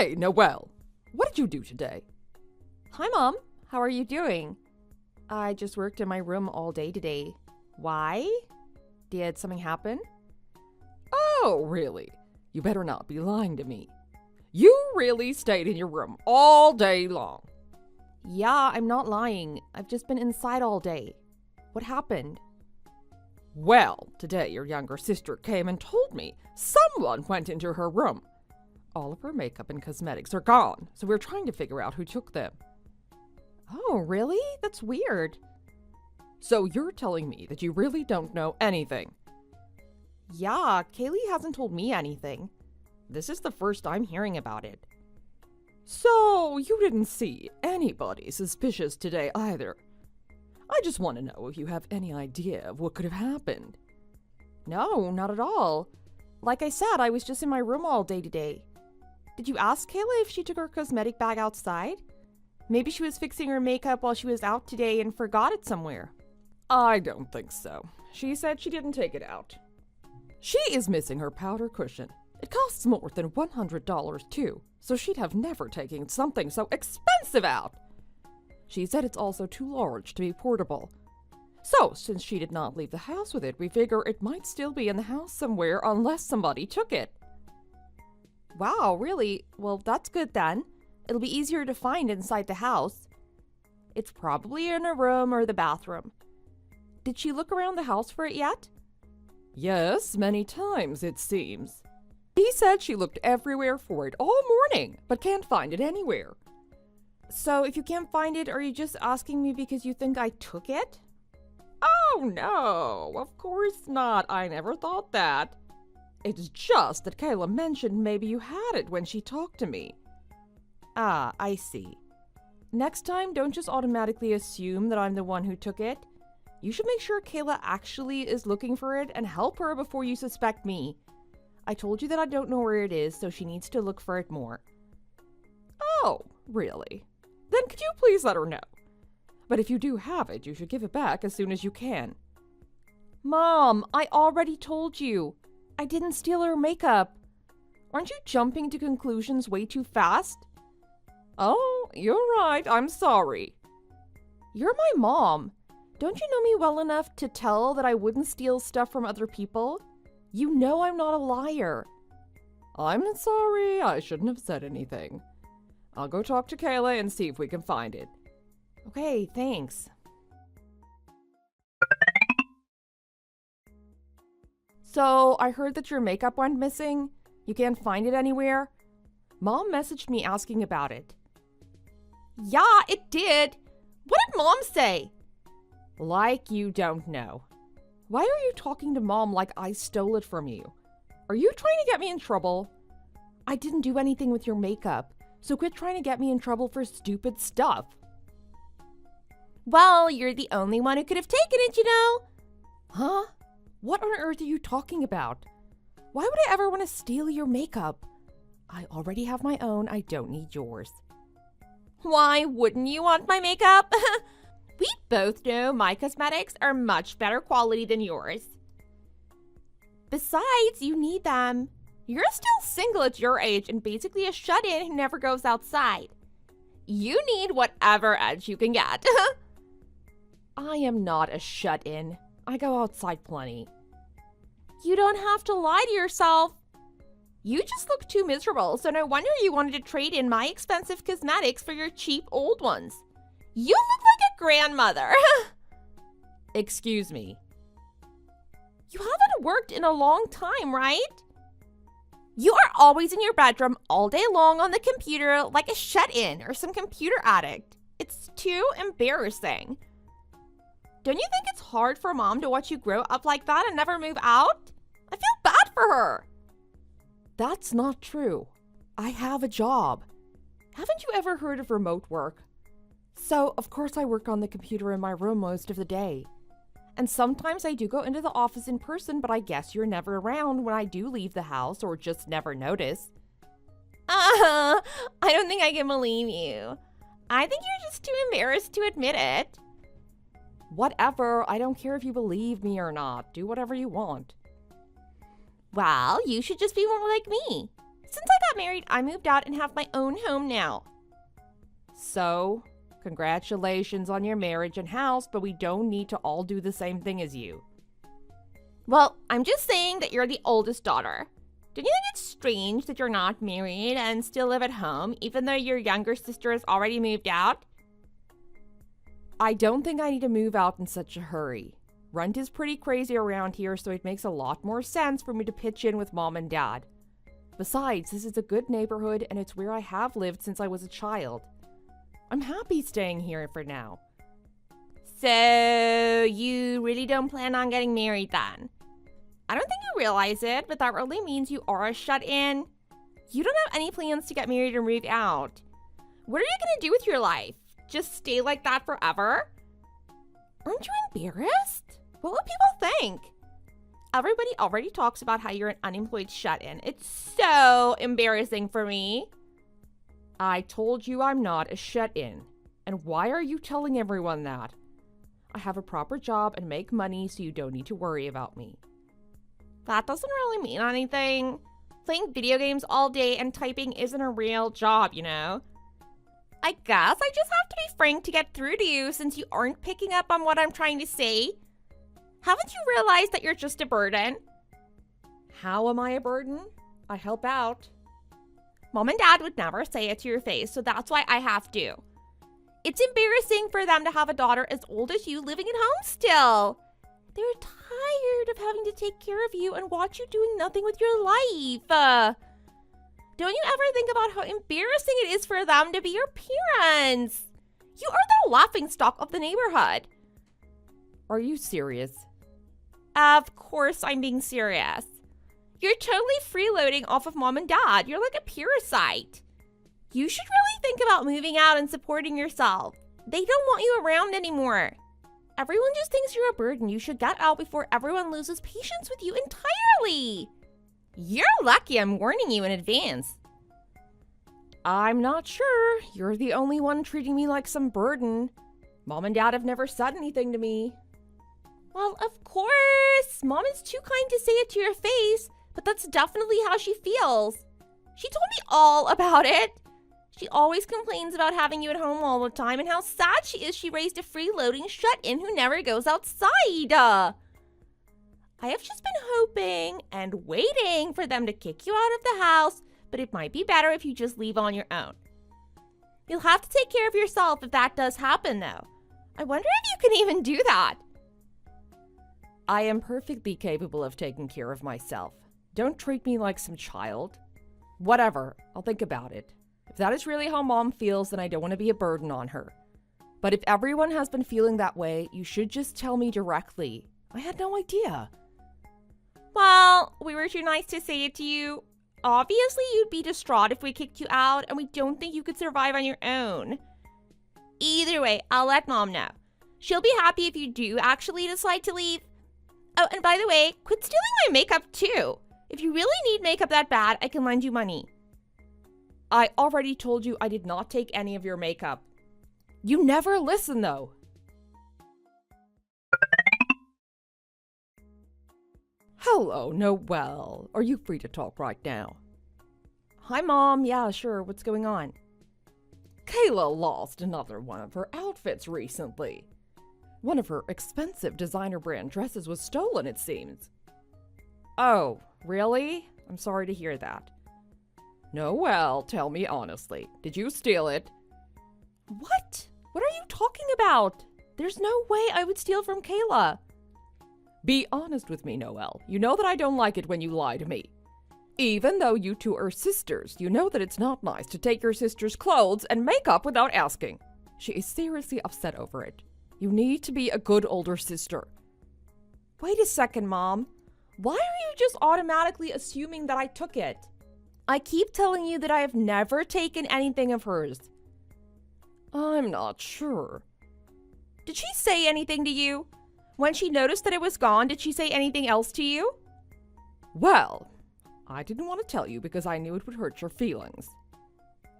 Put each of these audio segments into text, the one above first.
Hey, Noelle. What did you do today? Hi, Mom. How are you doing? I just worked in my room all day today. Why? Did something happen? Oh, really? You better not be lying to me. You really stayed in your room all day long. Yeah, I'm not lying. I've just been inside all day. What happened? Well, today your younger sister came and told me someone went into her room. All of her makeup and cosmetics are gone, so we're trying to figure out who took them. Oh, really? That's weird. So you're telling me that you really don't know anything? Yeah, Kaylee hasn't told me anything. This is the first I'm hearing about it. So you didn't see anybody suspicious today either? I just want to know if you have any idea of what could have happened. No, not at all. Like I said, I was just in my room all day today. Did you ask Kayla if she took her cosmetic bag outside? Maybe she was fixing her makeup while she was out today and forgot it somewhere. I don't think so. She said she didn't take it out. She is missing her powder cushion. It costs more than $100 too, so she'd have never taken something so expensive out. She said it's also too large to be portable. So, since she did not leave the house with it, we figure it might still be in the house somewhere unless somebody took it. Wow, really? Well, that's good then. It'll be easier to find inside the house. It's probably in her room or the bathroom. Did she look around the house for it yet? Yes, many times it seems. He said she looked everywhere for it all morning, but can't find it anywhere. So if you can't find it, are you just asking me because you think I took it? Oh no, of course not. I never thought that. It's just that Kayla mentioned maybe you had it when she talked to me. Ah, I see. Next time, don't just automatically assume that I'm the one who took it. You should make sure Kayla actually is looking for it and help her before you suspect me. I told you that I don't know where it is, so she needs to look for it more. Oh, really? Then could you please let her know? But if you do have it, you should give it back as soon as you can. Mom, I already told you. I didn't steal her makeup. Aren't you jumping to conclusions way too fast? Oh, you're right. I'm sorry. You're my mom. Don't you know me well enough to tell that I wouldn't steal stuff from other people? You know I'm not a liar. I'm sorry. I shouldn't have said anything. I'll go talk to Kayla and see if we can find it. Okay, thanks. So, I heard that your makeup went missing. You can't find it anywhere. Mom messaged me asking about it. Yeah, it did. What did Mom say? Like you don't know. Why are you talking to Mom like I stole it from you? Are you trying to get me in trouble? I didn't do anything with your makeup, so quit trying to get me in trouble for stupid stuff. Well, you're the only one who could have taken it, you know. Huh? What on earth are you talking about? Why would I ever want to steal your makeup? I already have my own. I don't need yours. Why wouldn't you want my makeup? We both know my cosmetics are much better quality than yours. Besides, you need them. You're still single at your age and basically a shut-in who never goes outside. You need whatever edge you can get. I am not a shut-in. I go outside plenty. You don't have to lie to yourself. You just look too miserable, so no wonder you wanted to trade in my expensive cosmetics for your cheap old ones. You look like a grandmother. Excuse me. You haven't worked in a long time, right? You are always in your bedroom all day long on the computer like a shut-in or some computer addict. It's too embarrassing. Don't you think it's hard for Mom to watch you grow up like that and never move out? I feel bad for her. That's not true. I have a job. Haven't you ever heard of remote work? So, of course I work on the computer in my room most of the day. And sometimes I do go into the office in person, but I guess you're never around when I do leave the house or just never notice. I don't think I can believe you. I think you're just too embarrassed to admit it. Whatever, I don't care if you believe me or not. Do whatever you want. Well, you should just be more like me. since I got married, I moved out and have my own home now. So, congratulations on your marriage and house, but we don't need to all do the same thing as you. Well, I'm just saying that you're the oldest daughter. Don't you think it's strange that you're not married and still live at home, even though your younger sister has already moved out? I don't think I need to move out in such a hurry. Rent is pretty crazy around here, so it makes a lot more sense for me to pitch in with Mom and Dad. Besides, this is a good neighborhood and it's where I have lived since I was a child. I'm happy staying here for now. So, you really don't plan on getting married then? I don't think you realize it, but that really means you are a shut-in. You don't have any plans to get married or move out. What are you going to do with your life? Just stay like that forever? Aren't you embarrassed? What will people think? Everybody already talks about how you're an unemployed shut-in. It's so embarrassing for me. I told you I'm not a shut-in. And why are you telling everyone that? I have a proper job and make money, so you don't need to worry about me. That doesn't really mean anything. Playing video games all day and typing isn't a real job, you know? I guess I just have to be frank to get through to you since you aren't picking up on what I'm trying to say. Haven't you realized that you're just a burden? How am I a burden? I help out. Mom and Dad would never say it to your face, so that's why I have to. It's embarrassing for them to have a daughter as old as you living at home still. They're tired of having to take care of you and watch you doing nothing with your life. Don't you ever think about how embarrassing it is for them to be your parents? You are the laughingstock of the neighborhood. Are you serious? Of course I'm being serious. You're totally freeloading off of Mom and Dad. You're like a parasite. You should really think about moving out and supporting yourself. They don't want you around anymore. Everyone just thinks you're a burden. You should get out before everyone loses patience with you entirely. You're lucky I'm warning you in advance. I'm not sure. You're the only one treating me like some burden. Mom and Dad have never said anything to me. Well, of course. Mom is too kind to say it to your face, but that's definitely how she feels. She told me all about it. She always complains about having you at home all the time and how sad she is she raised a freeloading shut-in who never goes outside. I have just been hoping and waiting for them to kick you out of the house, but it might be better if you just leave on your own. You'll have to take care of yourself if that does happen, though. I wonder if you can even do that. I am perfectly capable of taking care of myself. Don't treat me like some child. Whatever, I'll think about it. If that is really how Mom feels, then I don't want to be a burden on her. But if everyone has been feeling that way, you should just tell me directly. I had no idea. Well, we were too nice to say it to you. Obviously, you'd be distraught if we kicked you out, and we don't think you could survive on your own. Either way, I'll let Mom know. She'll be happy if you do actually decide to leave. Oh, and by the way, quit stealing my makeup too. If you really need makeup that bad, I can lend you money. I already told you I did not take any of your makeup. You never listen, though. Hello, Noelle. Are you free to talk right now? Hi, Mom. Yeah, sure. What's going on? Kayla lost another one of her outfits recently. One of her expensive designer brand dresses was stolen, it seems. Oh, really? I'm sorry to hear that. Noelle, tell me honestly, did you steal it? What? What are you talking about? There's no way I would steal from Kayla. Be honest with me, Noelle. You know that I don't like it when you lie to me. Even though you two are sisters, you know that it's not nice to take your sister's clothes and makeup without asking. She is seriously upset over it. You need to be a good older sister. Wait a second, Mom. Why are you just automatically assuming that I took it? I keep telling you that I have never taken anything of hers. I'm not sure. Did she say anything to you? When she noticed that it was gone, did she say anything else to you? Well, I didn't want to tell you because I knew it would hurt your feelings.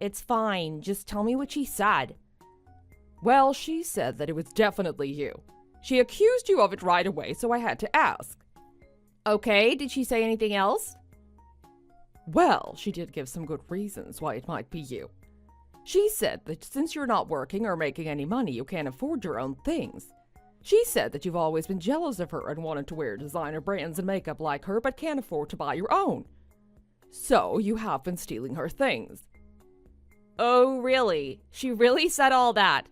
It's fine, just tell me what she said. Well, she said that it was definitely you. She accused you of it right away, so I had to ask. Okay, did she say anything else? Well, she did give some good reasons why it might be you. She said that since you're not working or making any money, you can't afford your own things. She said that you've always been jealous of her and wanted to wear designer brands and makeup like her, but can't afford to buy your own. So you have been stealing her things. Oh, really? She really said all that?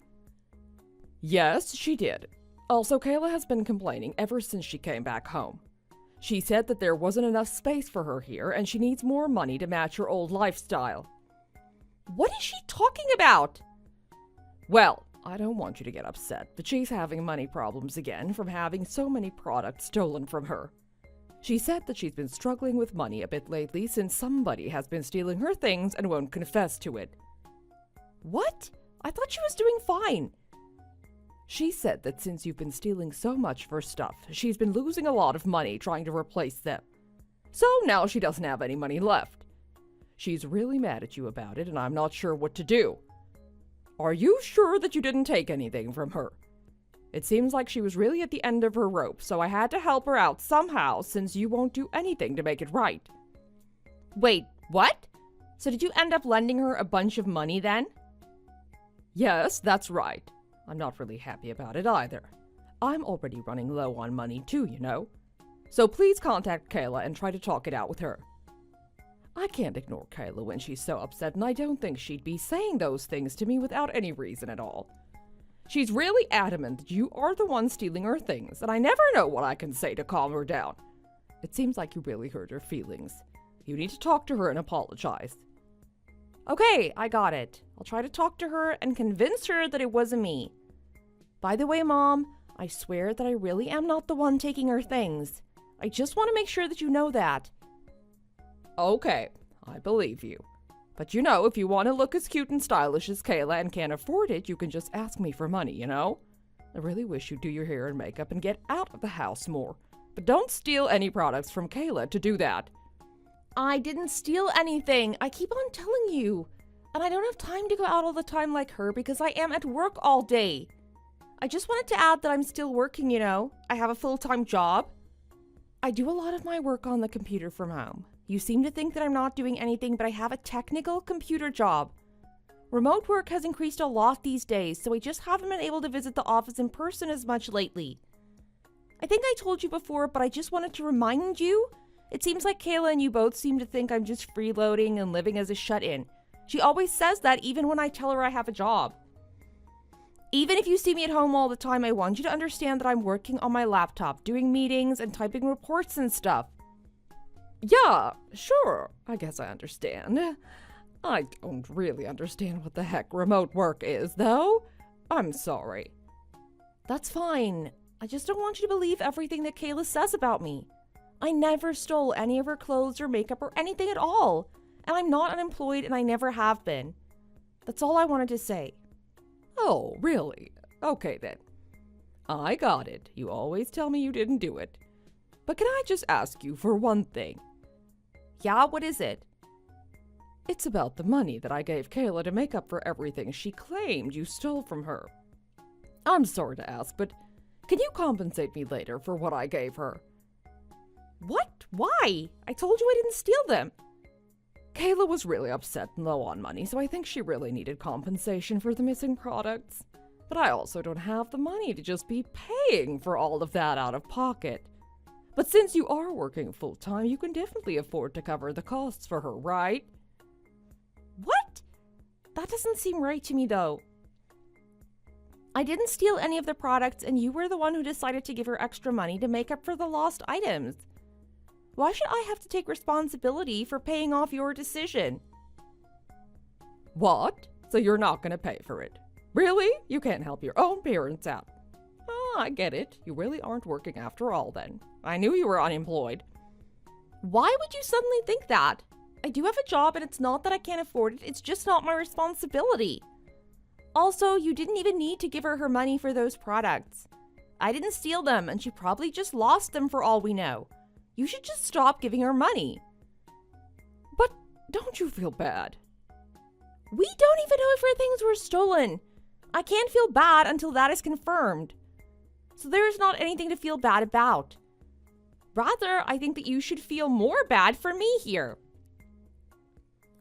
Yes, she did. Also, Kayla has been complaining ever since she came back home. She said that there wasn't enough space for her here and she needs more money to match her old lifestyle. What is she talking about? Well, I don't want you to get upset, but she's having money problems again from having so many products stolen from her. She said that she's been struggling with money a bit lately since somebody has been stealing her things and won't confess to it. What? I thought she was doing fine. She said that since you've been stealing so much of her stuff, she's been losing a lot of money trying to replace them. So now she doesn't have any money left. She's really mad at you about it, and I'm not sure what to do. Are you sure that you didn't take anything from her? It seems like she was really at the end of her rope, so I had to help her out somehow since you won't do anything to make it right. Wait, what? So did you end up lending her a bunch of money then? Yes, that's right. I'm not really happy about it either. I'm already running low on money too, you know. So please contact Kayla and try to talk it out with her. I can't ignore Kayla when she's so upset, and I don't think she'd be saying those things to me without any reason at all. She's really adamant that you are the one stealing her things, and I never know what I can say to calm her down. It seems like you really hurt her feelings. You need to talk to her and apologize. Okay, I got it. I'll try to talk to her and convince her that it wasn't me. By the way, Mom, I swear that I really am not the one taking her things. I just want to make sure that you know that. Okay, I believe you. But you know, if you want to look as cute and stylish as Kayla and can't afford it, you can just ask me for money, you know? I really wish you'd do your hair and makeup and get out of the house more. But don't steal any products from Kayla to do that. I didn't steal anything. I keep on telling you. And I don't have time to go out all the time like her because I am at work all day. I just wanted to add that I'm still working, you know. I have a full-time job. I do a lot of my work on the computer from home. You seem to think that I'm not doing anything, but I have a technical computer job. Remote work has increased a lot these days, so I just haven't been able to visit the office in person as much lately. I think I told you before, but I just wanted to remind you. It seems like Kayla and you both seem to think I'm just freeloading and living as a shut-in. She always says that even when I tell her I have a job. Even if you see me at home all the time, I want you to understand that I'm working on my laptop, doing meetings and typing reports and stuff. Yeah, sure, I guess I understand. I don't really understand what the heck remote work is, though. I'm sorry. That's fine. I just don't want you to believe everything that Kayla says about me. I never stole any of her clothes or makeup or anything at all. And I'm not unemployed and I never have been. That's all I wanted to say. Oh, really? Okay then. I got it. You always tell me you didn't do it. But can I just ask you for one thing? Yeah, what is it? It's about the money that I gave Kayla to make up for everything she claimed you stole from her. I'm sorry to ask, but can you compensate me later for what I gave her? What? Why? I told you I didn't steal them. Kayla was really upset and low on money, so I think she really needed compensation for the missing products. But I also don't have the money to just be paying for all of that out of pocket. But since you are working full-time, you can definitely afford to cover the costs for her, right? What? That doesn't seem right to me, though. I didn't steal any of the products, and you were the one who decided to give her extra money to make up for the lost items. Why should I have to take responsibility for paying off your decision? What? So you're not going to pay for it? Really? You can't help your own parents out. Oh, I get it. You really aren't working after all then. I knew you were unemployed. Why would you suddenly think that? I do have a job and it's not that I can't afford it, it's just not my responsibility. Also, you didn't even need to give her money for those products. I didn't steal them and she probably just lost them for all we know. You should just stop giving her money. But don't you feel bad? We don't even know if her things were stolen. I can't feel bad until that is confirmed. So there's not anything to feel bad about. Rather, I think that you should feel more bad for me here.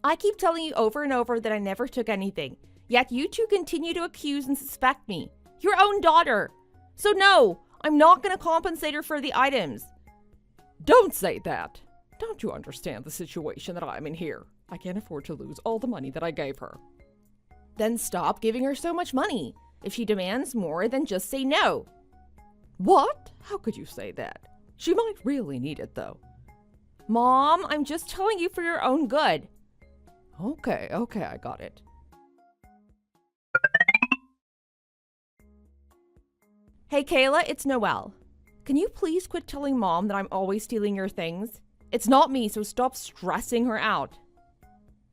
I keep telling you over and over that I never took anything, yet you two continue to accuse and suspect me. Your own daughter. So no, I'm not going to compensate her for the items. Don't say that. Don't you understand the situation that I'm in here? I can't afford to lose all the money that I gave her. Then stop giving her so much money. If she demands more, then just say no. What? How could you say that? She might really need it, though. Mom, I'm just telling you for your own good. Okay, I got it. Hey, Kayla, it's Noelle. Can you please quit telling Mom that I'm always stealing your things? It's not me, so stop stressing her out.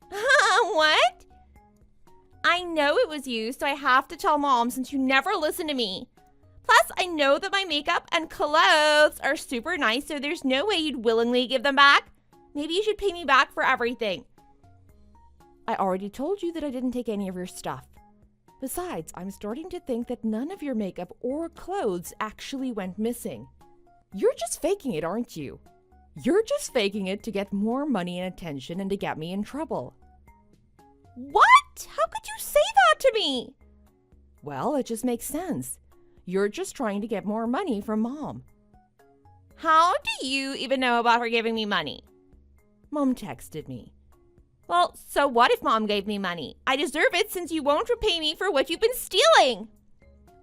What? I know it was you, so I have to tell Mom since you never listen to me. Plus, I know that my makeup and clothes are super nice, so there's no way you'd willingly give them back. Maybe you should pay me back for everything. I already told you that I didn't take any of your stuff. Besides, I'm starting to think that none of your makeup or clothes actually went missing. You're just faking it, aren't you? You're just faking it to get more money and attention and to get me in trouble. What? How could you say that to me? Well, it just makes sense. You're just trying to get more money from Mom. How do you even know about her giving me money? Mom texted me. Well, so what if Mom gave me money? I deserve it since you won't repay me for what you've been stealing.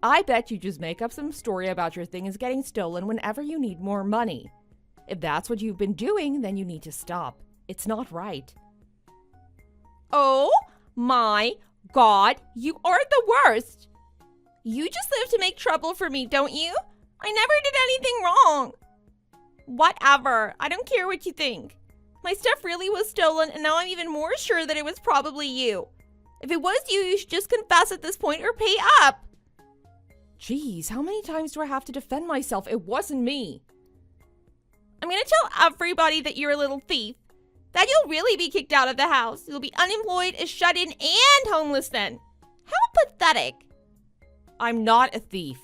I bet you just make up some story about your things getting stolen whenever you need more money. If that's what you've been doing, then you need to stop. It's not right. Oh my God, you are the worst. You just live to make trouble for me, don't you? I never did anything wrong. Whatever, I don't care what you think. My stuff really was stolen, and now I'm even more sure that it was probably you. If it was you, you should just confess at this point or pay up. Jeez, how many times do I have to defend myself? It wasn't me. I'm gonna tell everybody that you're a little thief. Then you'll really be kicked out of the house. You'll be unemployed, shut in, and homeless then. How pathetic. I'm not a thief.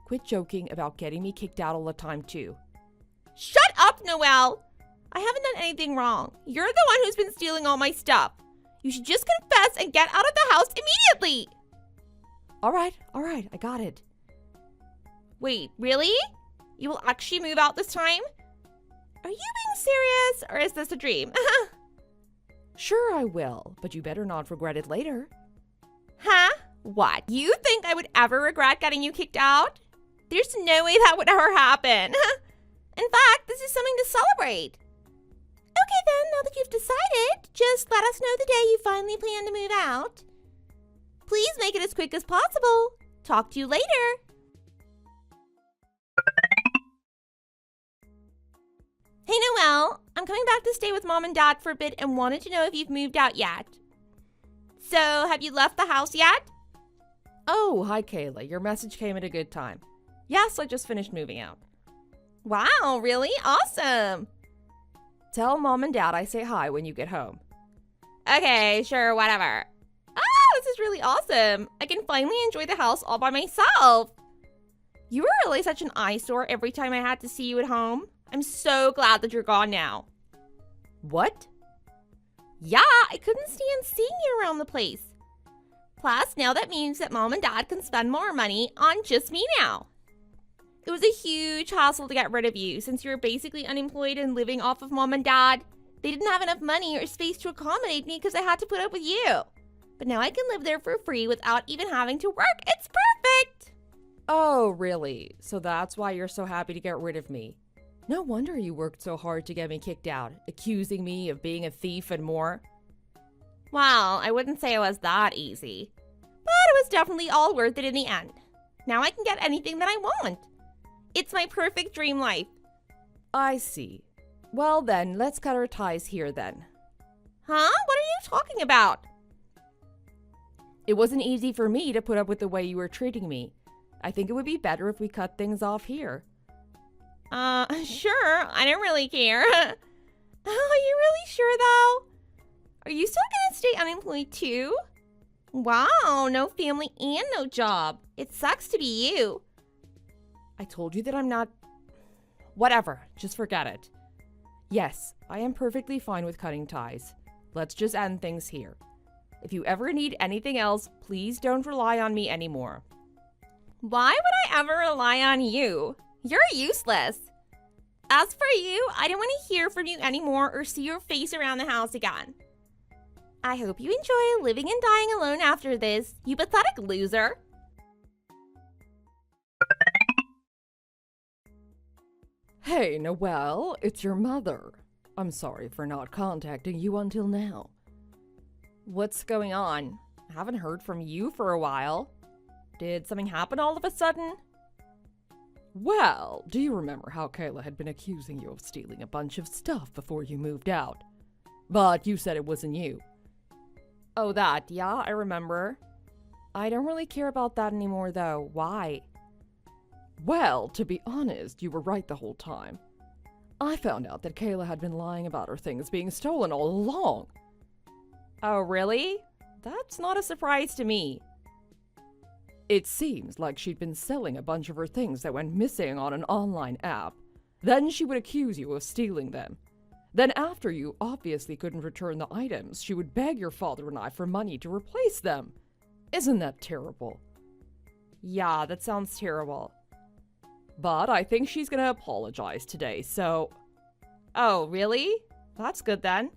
Quit joking about getting me kicked out all the time, too. Shut up, Noelle. I haven't done anything wrong. You're the one who's been stealing all my stuff. You should just confess and get out of the house immediately. All right, I got it. Wait, really? You will actually move out this time? Are you being serious, or is this a dream? Sure, I will, but you better not regret it later. Huh? What? You think I would ever regret getting you kicked out? There's no way that would ever happen. In fact, this is something to celebrate. Okay then, now that you've decided, just let us know the day you finally plan to move out. Please make it as quick as possible. Talk to you later. Hey Noelle, I'm coming back to stay with Mom and Dad for a bit and wanted to know if you've moved out yet. So, have you left the house yet? Oh, hi Kayla. Your message came at a good time. Yes, I just finished moving out. Wow, really? Awesome. Tell Mom and Dad I say hi when you get home. Okay, sure, whatever. This is really awesome. I can finally enjoy the house all by myself. You were really such an eyesore every time I had to see you at home. I'm so glad that you're gone now. What? Yeah, I couldn't stand seeing you around the place. Plus, now that means that Mom and Dad can spend more money on just me now. It was a huge hassle to get rid of you since you were basically unemployed and living off of Mom and Dad. They didn't have enough money or space to accommodate me because I had to put up with you. But now I can live there for free without even having to work. It's perfect! Oh, really? So that's why you're so happy to get rid of me. No wonder you worked so hard to get me kicked out, accusing me of being a thief and more. Well, I wouldn't say it was that easy. But it was definitely all worth it in the end. Now I can get anything that I want. It's my perfect dream life. I see. Well then, let's cut our ties here then. Huh? What are you talking about? It wasn't easy for me to put up with the way you were treating me. I think it would be better if we cut things off here. Sure. I don't really care. Are you really sure though? Are you still gonna stay unemployed too? Wow, no family and no job. It sucks to be you. I told you that I'm not... Whatever, just forget it. Yes, I am perfectly fine with cutting ties. let's just end things here. If you ever need anything else, please don't rely on me anymore. Why would I ever rely on you? You're useless. As for you, I don't want to hear from you anymore or see your face around the house again. I hope you enjoy living and dying alone after this, you pathetic loser. Hey, Noelle, it's your mother. I'm sorry for not contacting you until now. What's going on? I haven't heard from you for a while. Did something happen all of a sudden? Well, do you remember how Kayla had been accusing you of stealing a bunch of stuff before you moved out? But you said it wasn't you. Oh, that, yeah, I remember. I don't really care about that anymore, though. Why? Well, to be honest, you were right the whole time. I found out that Kayla had been lying about her things being stolen all along. Oh, really? That's not a surprise to me. It seems like she'd been selling a bunch of her things that went missing on an online app. Then she would accuse you of stealing them. Then after you obviously couldn't return the items, she would beg your father and I for money to replace them. Isn't that terrible? Yeah, that sounds terrible. But I think she's gonna apologize today, so... Oh, really? That's good then.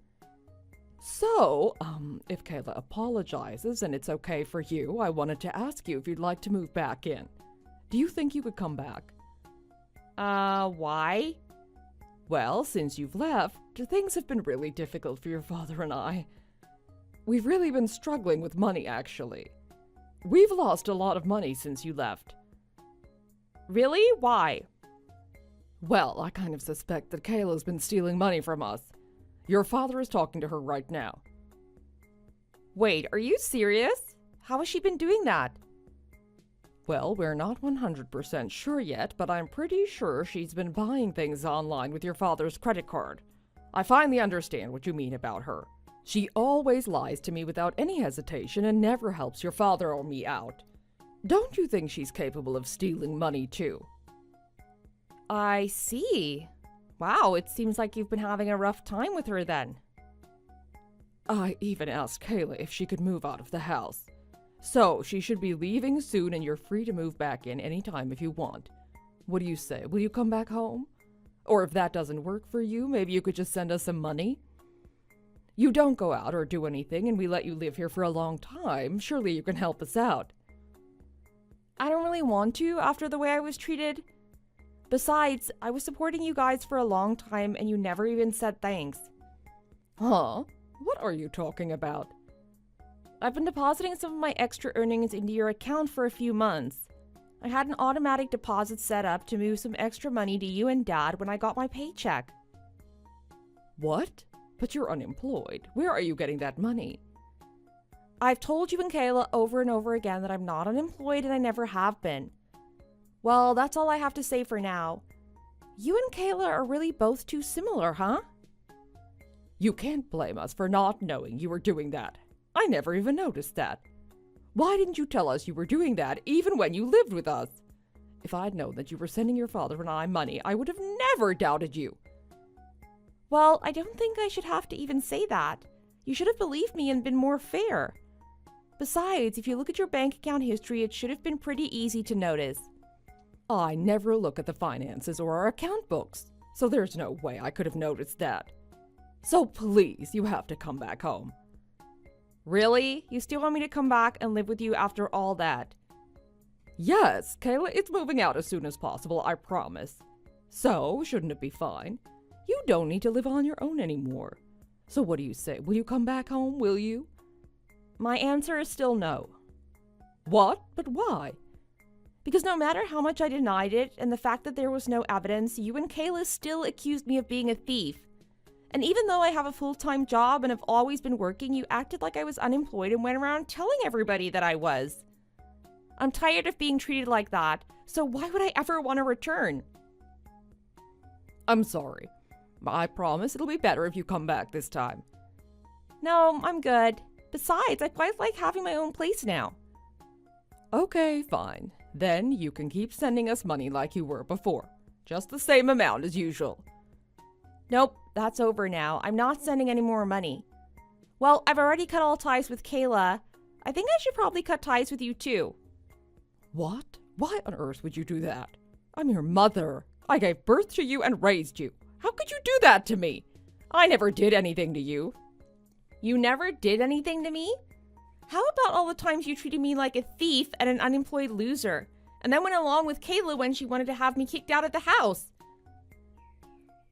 So, if Kayla apologizes and it's okay for you, I wanted to ask you if you'd like to move back in. Do you think you could come back? Why? Well, since you've left, things have been really difficult for your father and I. We've really been struggling with money, actually. We've lost a lot of money since you left. Really? Why? Well, I kind of suspect that Kayla's been stealing money from us. Your father is talking to her right now. Wait, are you serious? How has she been doing that? Well, we're not 100% sure yet, but I'm pretty sure she's been buying things online with your father's credit card. I finally understand what you mean about her. She always lies to me without any hesitation and never helps your father or me out. Don't you think she's capable of stealing money too? I see. Wow, it seems like you've been having a rough time with her then. I even asked Kayla if she could move out of the house. So, she should be leaving soon and you're free to move back in anytime if you want. What do you say? Will you come back home? Or if that doesn't work for you, maybe you could just send us some money? You don't go out or do anything and we let you live here for a long time. Surely you can help us out. I don't really want to after the way I was treated. Besides, I was supporting you guys for a long time and you never even said thanks. Huh? What are you talking about? I've been depositing some of my extra earnings into your account for a few months. I had an automatic deposit set up to move some extra money to you and Dad when I got my paycheck. What? But you're unemployed. Where are you getting that money? I've told you and Kayla over and over again that I'm not unemployed and I never have been. Well, that's all I have to say for now. You and Kayla are really both too similar, huh? You can't blame us for not knowing you were doing that. I never even noticed that. Why didn't you tell us you were doing that even when you lived with us? If I'd known that you were sending your father and I money, I would have never doubted you. Well, I don't think I should have to even say that. You should have believed me and been more fair. Besides, if you look at your bank account history, it should have been pretty easy to notice. I never look at the finances or our account books, so there's no way I could have noticed that. So please, you have to come back home. Really? You still want me to come back and live with you after all that? Yes, Kayla, it's moving out as soon as possible, I promise. So, shouldn't it be fine? You don't need to live on your own anymore. So what do you say? Will you come back home, will you? My answer is still no. What? But why? Because no matter how much I denied it, and the fact that there was no evidence, you and Kayla still accused me of being a thief. And even though I have a full-time job and have always been working, you acted like I was unemployed and went around telling everybody that I was. I'm tired of being treated like that, so why would I ever want to return? I'm sorry. I promise it'll be better if you come back this time. No, I'm good. Besides, I quite like having my own place now. Okay, fine. Then you can keep sending us money like you were before. Just the same amount as usual. Nope, that's over now. I'm not sending any more money. Well, I've already cut all ties with Kayla. I think I should probably cut ties with you too. What? Why on earth would you do that? I'm your mother. I gave birth to you and raised you. How could you do that to me? I never did anything to you. You never did anything to me? How about all the times you treated me like a thief and an unemployed loser, and then went along with Kayla when she wanted to have me kicked out of the house?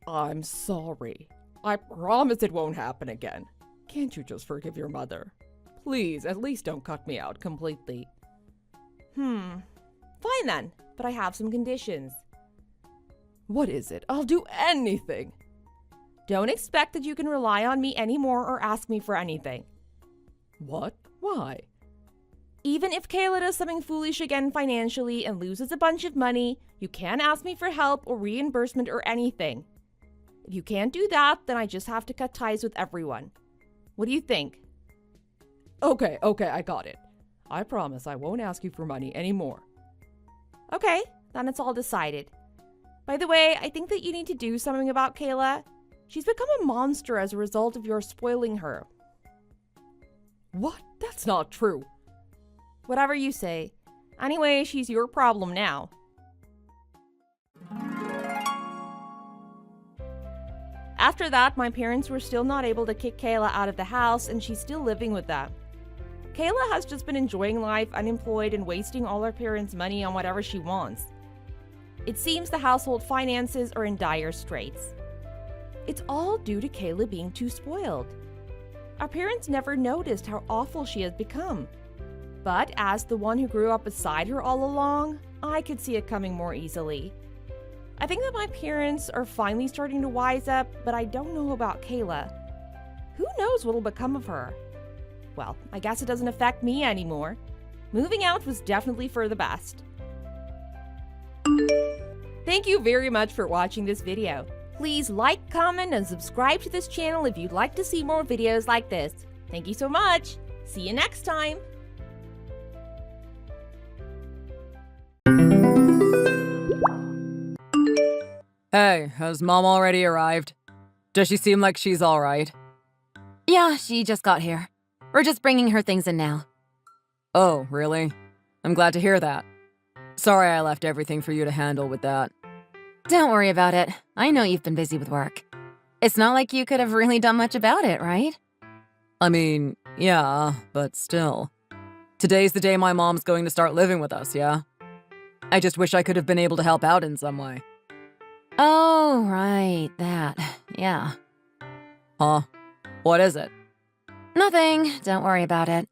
I'm sorry. I promise it won't happen again. Can't you just forgive your mother? Please, at least don't cut me out completely. Fine then, but I have some conditions. What is it? I'll do anything. Don't expect that you can rely on me anymore or ask me for anything. What? Why? Even if Kayla does something foolish again financially and loses a bunch of money, you can't ask me for help or reimbursement or anything. If you can't do that, then I just have to cut ties with everyone. What do you think? Okay, I got it. I promise I won't ask you for money anymore. Okay, then it's all decided. By the way, I think that you need to do something about Kayla. She's become a monster as a result of your spoiling her. What? That's not true. Whatever you say. Anyway, she's your problem now. After that, my parents were still not able to kick Kayla out of the house, and she's still living with them. Kayla has just been enjoying life unemployed and wasting all her parents' money on whatever she wants. It seems the household finances are in dire straits. It's all due to Kayla being too spoiled. Our parents never noticed how awful she has become. But as the one who grew up beside her all along, I could see it coming more easily. I think that my parents are finally starting to wise up, but I don't know about Kayla. Who knows what'll become of her? Well, I guess it doesn't affect me anymore. Moving out was definitely for the best. Thank you very much for watching this video. Please like, comment, and subscribe to this channel if you'd like to see more videos like this. Thank you so much. See you next time. Hey, has Mom already arrived? Does she seem like she's all right? Yeah, she just got here. We're just bringing her things in now. Oh, really? I'm glad to hear that. Sorry I left everything for you to handle with that. Don't worry about it. I know you've been busy with work. It's not like you could have really done much about it, right? I mean, yeah, but still. Today's the day my mom's going to start living with us, yeah? I just wish I could have been able to help out in some way. Oh, right, that. Yeah. Huh? What is it? Nothing. Don't worry about it.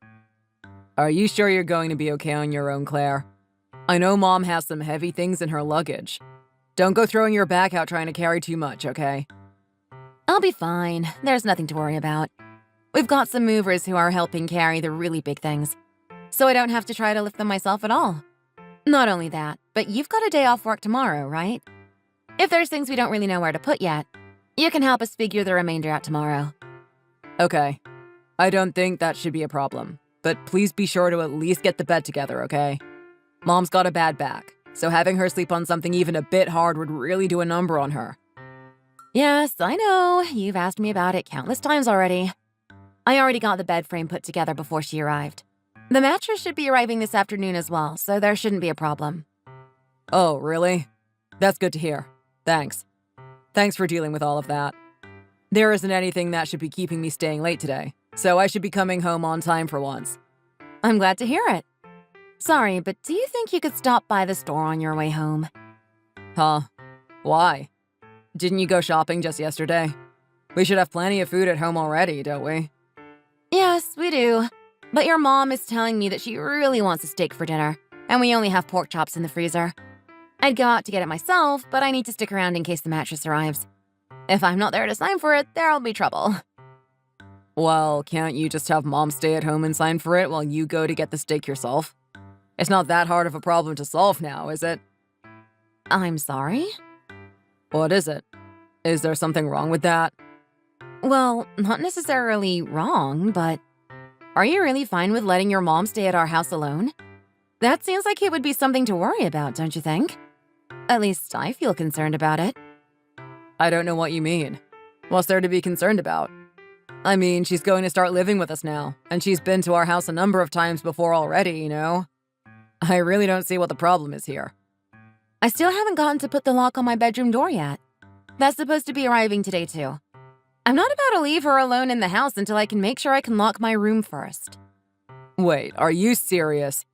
Are you sure you're going to be okay on your own, Claire? I know Mom has some heavy things in her luggage. Don't go throwing your back out trying to carry too much, okay? I'll be fine. There's nothing to worry about. We've got some movers who are helping carry the really big things, so I don't have to try to lift them myself at all. Not only that, but you've got a day off work tomorrow, right? If there's things we don't really know where to put yet, you can help us figure the remainder out tomorrow. Okay. I don't think that should be a problem, but please be sure to at least get the bed together, okay? Mom's got a bad back, so having her sleep on something even a bit hard would really do a number on her. Yes, I know. You've asked me about it countless times already. I already got the bed frame put together before she arrived. The mattress should be arriving this afternoon as well, so there shouldn't be a problem. Oh, really? That's good to hear. Thanks. Thanks for dealing with all of that. There isn't anything that should be keeping me staying late today, so I should be coming home on time for once. I'm glad to hear it. Sorry, but do you think you could stop by the store on your way home? Huh? Why? Didn't you go shopping just yesterday? We should have plenty of food at home already, don't we? Yes, we do. But your mom is telling me that she really wants a steak for dinner, and we only have pork chops in the freezer. I'd go out to get it myself, but I need to stick around in case the mattress arrives. If I'm not there to sign for it, there'll be trouble. Well, can't you just have Mom stay at home and sign for it while you go to get the steak yourself? It's not that hard of a problem to solve now, is it? I'm sorry? What is it? Is there something wrong with that? Well, not necessarily wrong, but are you really fine with letting your mom stay at our house alone? That seems like it would be something to worry about, don't you think? At least I feel concerned about it. I don't know what you mean. What's there to be concerned about? I mean, she's going to start living with us now, and she's been to our house a number of times before already, you know? I really don't see what the problem is here. I still haven't gotten to put the lock on my bedroom door yet. That's supposed to be arriving today, too. I'm not about to leave her alone in the house until I can make sure I can lock my room first. Wait, are you serious?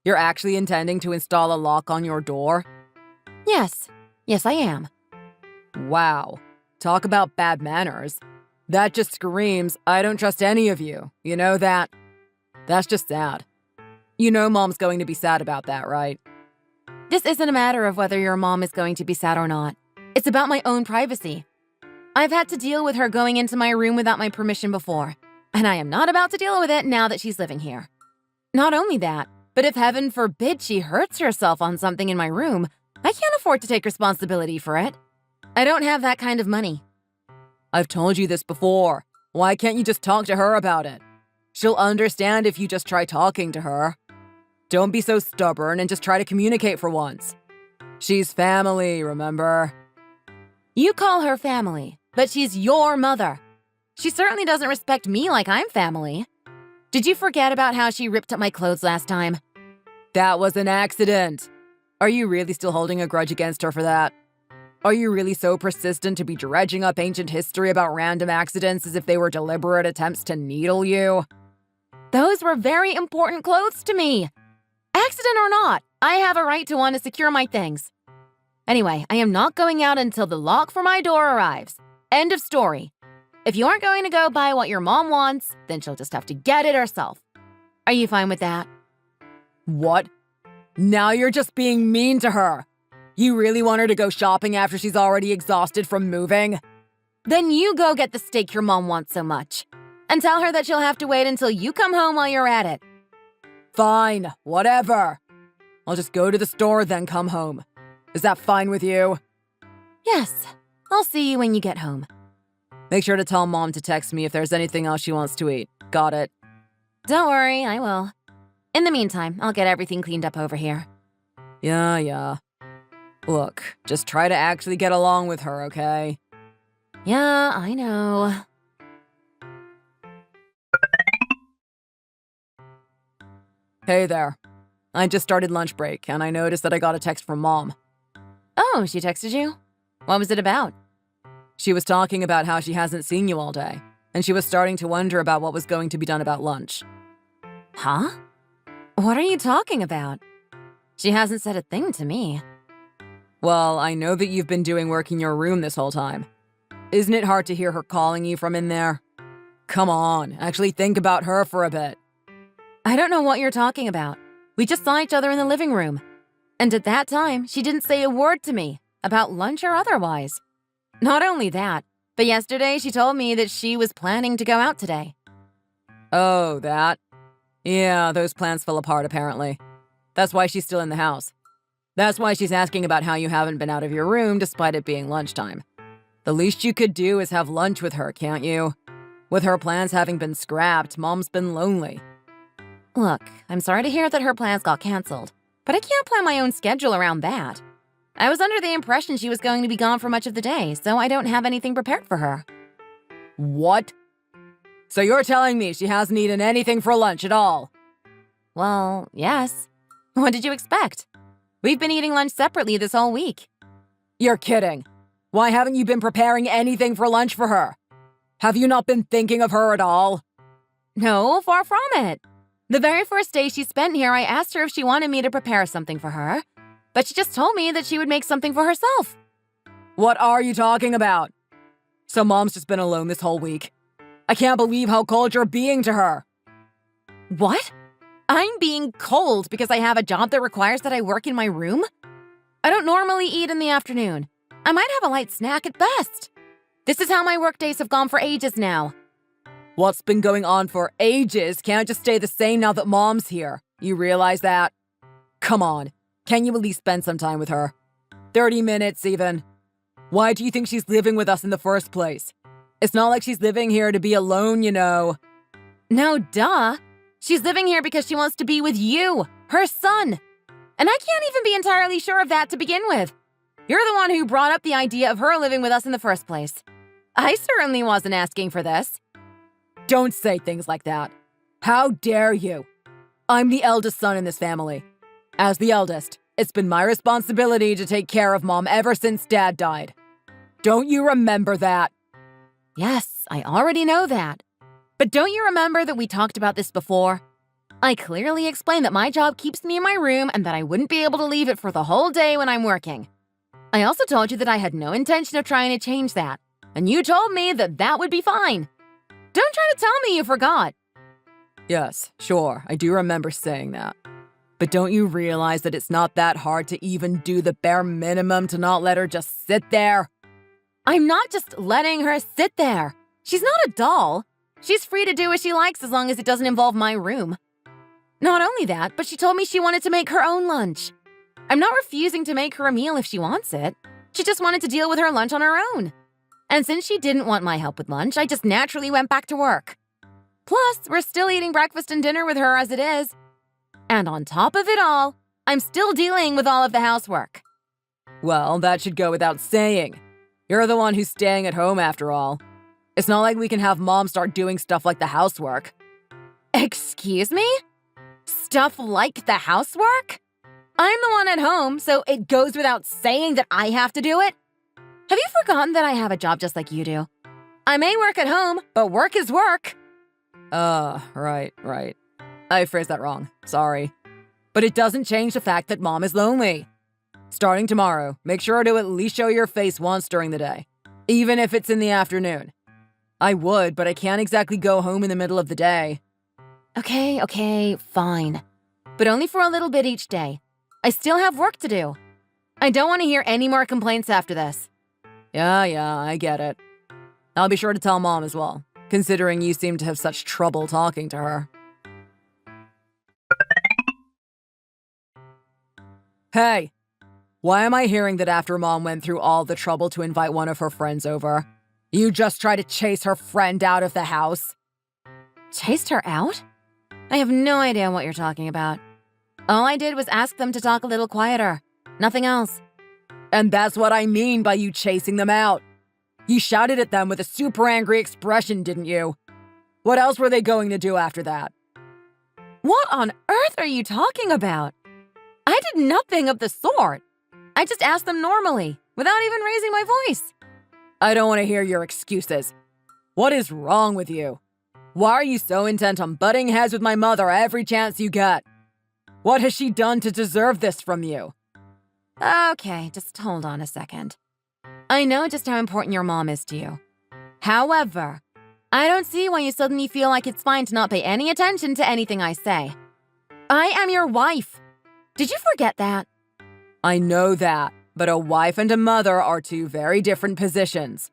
You're actually intending to install a lock on your door? Yes. Yes, I am. Wow. Talk about bad manners. That just screams, I don't trust any of you. You know that? That's just sad. You know Mom's going to be sad about that, right? This isn't a matter of whether your mom is going to be sad or not. It's about my own privacy. I've had to deal with her going into my room without my permission before, and I am not about to deal with it now that she's living here. Not only that, but if heaven forbid she hurts herself on something in my room, I can't afford to take responsibility for it. I don't have that kind of money. I've told you this before. Why can't you just talk to her about it? She'll understand if you just try talking to her. Don't be so stubborn and just try to communicate for once. She's family, remember? You call her family, but she's your mother. She certainly doesn't respect me like I'm family. Did you forget about how she ripped up my clothes last time? That was an accident. Are you really still holding a grudge against her for that? Are you really so persistent to be dredging up ancient history about random accidents as if they were deliberate attempts to needle you? Those were very important clothes to me. Accident or not, I have a right to want to secure my things. Anyway, I am not going out until the lock for my door arrives. End of story. If you aren't going to go buy what your mom wants, then she'll just have to get it herself. Are you fine with that? What? Now you're just being mean to her. You really want her to go shopping after she's already exhausted from moving? Then you go get the steak your mom wants so much. And tell her that she'll have to wait until you come home while you're at it. Fine, whatever. I'll just go to the store, then come home. Is that fine with you? Yes, I'll see you when you get home. Make sure to tell Mom to text me if there's anything else she wants to eat. Got it? Don't worry, I will. In the meantime, I'll get everything cleaned up over here. Yeah. Look, just try to actually get along with her, okay? Yeah, I know. Hey there. I just started lunch break, and I noticed that I got a text from Mom. Oh, she texted you? What was it about? She was talking about how she hasn't seen you all day, and she was starting to wonder about what was going to be done about lunch. Huh? What are you talking about? She hasn't said a thing to me. Well, I know that you've been doing work in your room this whole time. Isn't it hard to hear her calling you from in there? Come on, actually think about her for a bit. I don't know what you're talking about. We just saw each other in the living room. And at that time, she didn't say a word to me, about lunch or otherwise. Not only that, but yesterday she told me that she was planning to go out today. Oh, that? Yeah, those plans fell apart apparently. That's why she's still in the house. That's why she's asking about how you haven't been out of your room despite it being lunchtime. The least you could do is have lunch with her, can't you? With her plans having been scrapped, Mom's been lonely. Look, I'm sorry to hear that her plans got canceled, but I can't plan my own schedule around that. I was under the impression she was going to be gone for much of the day, so I don't have anything prepared for her. What? So you're telling me she hasn't eaten anything for lunch at all? Well, yes. What did you expect? We've been eating lunch separately this whole week. You're kidding. Why haven't you been preparing anything for lunch for her? Have you not been thinking of her at all? No, far from it. The very first day she spent here, I asked her if she wanted me to prepare something for her, but she just told me that she would make something for herself. What are you talking about? So Mom's just been alone this whole week. I can't believe how cold you're being to her. What? I'm being cold because I have a job that requires that I work in my room? I don't normally eat in the afternoon. I might have a light snack at best. This is how my workdays have gone for ages now. What's been going on for ages can't just stay the same now that Mom's here. You realize that? Come on, can you at least spend some time with her? 30 minutes even. Why do you think she's living with us in the first place? It's not like she's living here to be alone, you know. No, duh. She's living here because she wants to be with you, her son. And I can't even be entirely sure of that to begin with. You're the one who brought up the idea of her living with us in the first place. I certainly wasn't asking for this. Don't say things like that. How dare you? I'm the eldest son in this family. As the eldest, it's been my responsibility to take care of Mom ever since Dad died. Don't you remember that? Yes, I already know that. But don't you remember that we talked about this before? I clearly explained that my job keeps me in my room and that I wouldn't be able to leave it for the whole day when I'm working. I also told you that I had no intention of trying to change that, and you told me that that would be fine. Don't try to tell me you forgot. Yes, sure, I do remember saying that. But don't you realize that it's not that hard to even do the bare minimum to not let her just sit there? I'm not just letting her sit there. She's not a doll. She's free to do as she likes as long as it doesn't involve my room. Not only that, but she told me she wanted to make her own lunch. I'm not refusing to make her a meal if she wants it. She just wanted to deal with her lunch on her own. And since she didn't want my help with lunch, I just naturally went back to work. Plus, we're still eating breakfast and dinner with her as it is. And on top of it all, I'm still dealing with all of the housework. Well, that should go without saying. You're the one who's staying at home after all. It's not like we can have Mom start doing stuff like the housework. Excuse me? Stuff like the housework? I'm the one at home, so it goes without saying that I have to do it? Have you forgotten that I have a job just like you do? I may work at home, but work is work. Right. I phrased that wrong. Sorry. But it doesn't change the fact that Mom is lonely. Starting tomorrow, make sure to at least show your face once during the day, even if it's in the afternoon. I would, but I can't exactly go home in the middle of the day. Okay, fine. But only for a little bit each day. I still have work to do. I don't want to hear any more complaints after this. Yeah, I get it. I'll be sure to tell Mom as well, considering you seem to have such trouble talking to her. Hey! Why am I hearing that after Mom went through all the trouble to invite one of her friends over, you just tried to chase her friend out of the house? Chased her out? I have no idea what you're talking about. All I did was ask them to talk a little quieter. Nothing else. And that's what I mean by you chasing them out. You shouted at them with a super angry expression, didn't you? What else were they going to do after that? What on earth are you talking about? I did nothing of the sort. I just asked them normally, without even raising my voice. I don't want to hear your excuses. What is wrong with you? Why are you so intent on butting heads with my mother every chance you get? What has she done to deserve this from you? Okay, just hold on a second. I know just how important your mom is to you. However, I don't see why you suddenly feel like it's fine to not pay any attention to anything I say. I am your wife. Did you forget that? I know that, but a wife and a mother are two very different positions.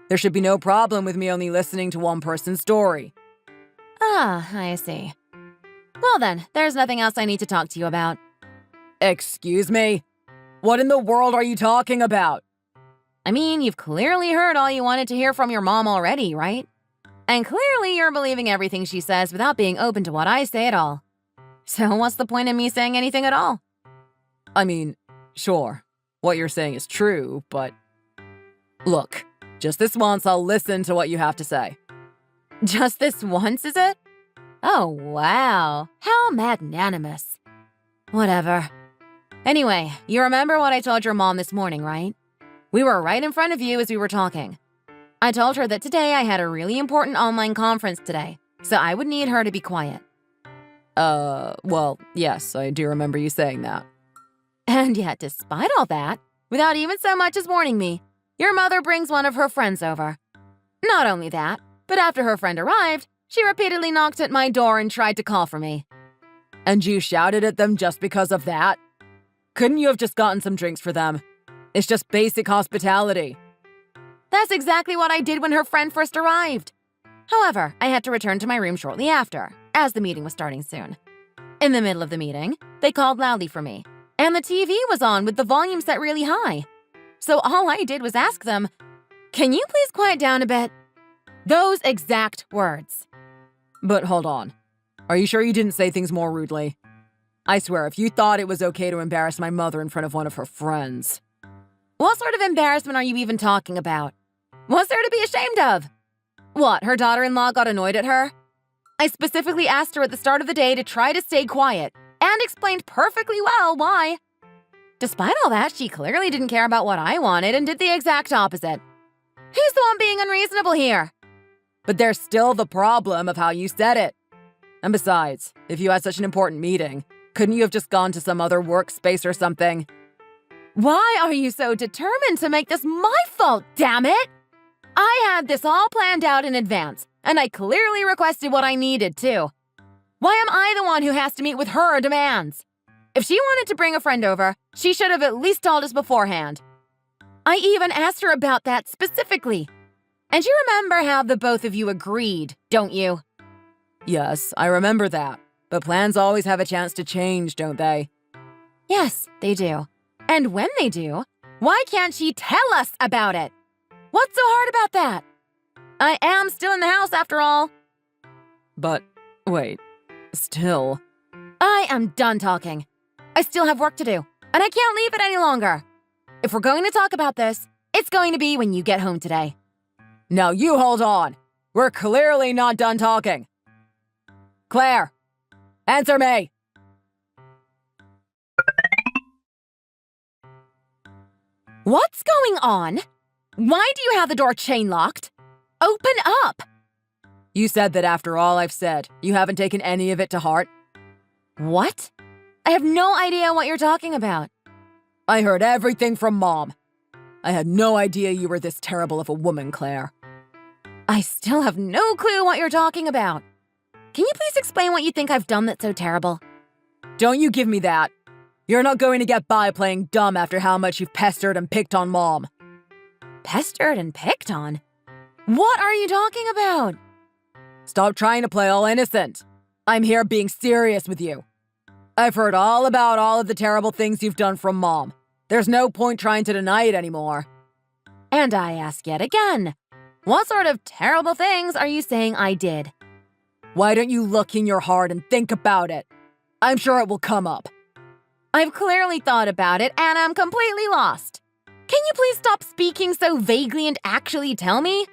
There should be no problem with me only listening to one person's story. Ah, I see. Well then, there's nothing else I need to talk to you about. Excuse me? What in the world are you talking about? I mean, you've clearly heard all you wanted to hear from your mom already, right? And clearly you're believing everything she says without being open to what I say at all. So what's the point of me saying anything at all? I mean, sure, what you're saying is true, but... Look, just this once I'll listen to what you have to say. Just this once, is it? Oh, wow. How magnanimous. Whatever. Anyway, you remember what I told your mom this morning, right? We were right in front of you as we were talking. I told her that today I had a really important online conference today, so I would need her to be quiet. Well, yes, I do remember you saying that. And yet, despite all that, without even so much as warning me, your mother brings one of her friends over. Not only that, but after her friend arrived, she repeatedly knocked at my door and tried to call for me. And you shouted at them just because of that? Couldn't you have just gotten some drinks for them? It's just basic hospitality. That's exactly what I did when her friend first arrived. However, I had to return to my room shortly after, as the meeting was starting soon. In the middle of the meeting, they called loudly for me, and the TV was on with the volume set really high. So all I did was ask them, "Can you please quiet down a bit?" Those exact words. But hold on. Are you sure you didn't say things more rudely? I swear, if you thought it was okay to embarrass my mother in front of one of her friends... What sort of embarrassment are you even talking about? What's there to be ashamed of? What, her daughter-in-law got annoyed at her? I specifically asked her at the start of the day to try to stay quiet and explained perfectly well why. Despite all that, she clearly didn't care about what I wanted and did the exact opposite. Who's the one being unreasonable here? But there's still the problem of how you said it. And besides, if you had such an important meeting, couldn't you have just gone to some other workspace or something? Why are you so determined to make this my fault, damn it? I had this all planned out in advance, and I clearly requested what I needed, too. Why am I the one who has to meet with her demands? If she wanted to bring a friend over, she should have at least told us beforehand. I even asked her about that specifically. And you remember how the both of you agreed, don't you? Yes, I remember that. But plans always have a chance to change, don't they? Yes, they do. And when they do, why can't she tell us about it? What's so hard about that? I am still in the house after all. But, wait, still. I am done talking. I still have work to do, and I can't leave it any longer. If we're going to talk about this, it's going to be when you get home today. Now you hold on. We're clearly not done talking. Claire, answer me. What's going on? Why do you have the door chain locked? Open up! You said that after all I've said, you haven't taken any of it to heart. What? I have no idea what you're talking about. I heard everything from Mom. I had no idea you were this terrible of a woman, Claire. I still have no clue what you're talking about. Can you please explain what you think I've done that's so terrible? Don't you give me that. You're not going to get by playing dumb after how much you've pestered and picked on Mom. Pestered and picked on? What are you talking about? Stop trying to play all innocent. I'm here being serious with you. I've heard all about all of the terrible things you've done from Mom. There's no point trying to deny it anymore. And I ask yet again, what sort of terrible things are you saying I did? Why don't you look in your heart and think about it? I'm sure it will come up. I've clearly thought about it and I'm completely lost. Can you please stop speaking so vaguely and actually tell me?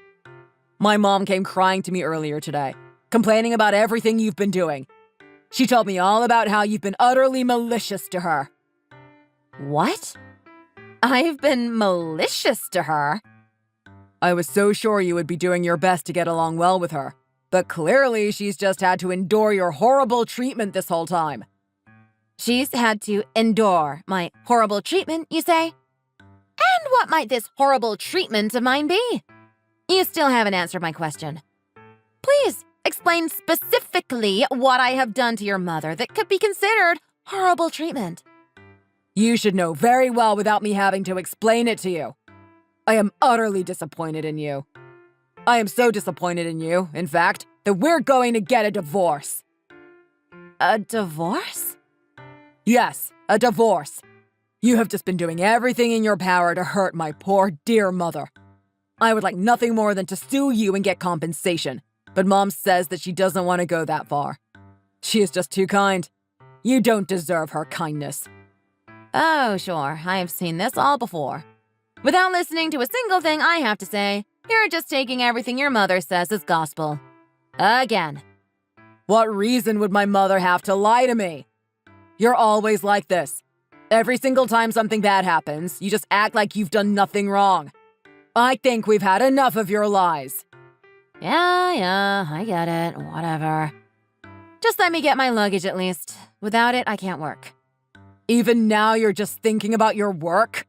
My mom came crying to me earlier today, complaining about everything you've been doing. She told me all about how you've been utterly malicious to her. What? I've been malicious to her? I was so sure you would be doing your best to get along well with her, but clearly she's just had to endure your horrible treatment this whole time. She's had to endure my horrible treatment, you say? And what might this horrible treatment of mine be? You still haven't answered my question. Please explain specifically what I have done to your mother that could be considered horrible treatment. You should know very well without me having to explain it to you. I am utterly disappointed in you. I am so disappointed in you, in fact, that we're going to get a divorce. A divorce? Yes, a divorce. You have just been doing everything in your power to hurt my poor, dear mother. I would like nothing more than to sue you and get compensation, but Mom says that she doesn't want to go that far. She is just too kind. You don't deserve her kindness. Oh, sure, I've seen this all before. Without listening to a single thing I have to say, you're just taking everything your mother says as gospel. Again. What reason would my mother have to lie to me? You're always like this. Every single time something bad happens, you just act like you've done nothing wrong. I think we've had enough of your lies. Yeah, I get it. Whatever. Just let me get my luggage at least. Without it, I can't work. Even now you're just thinking about your work?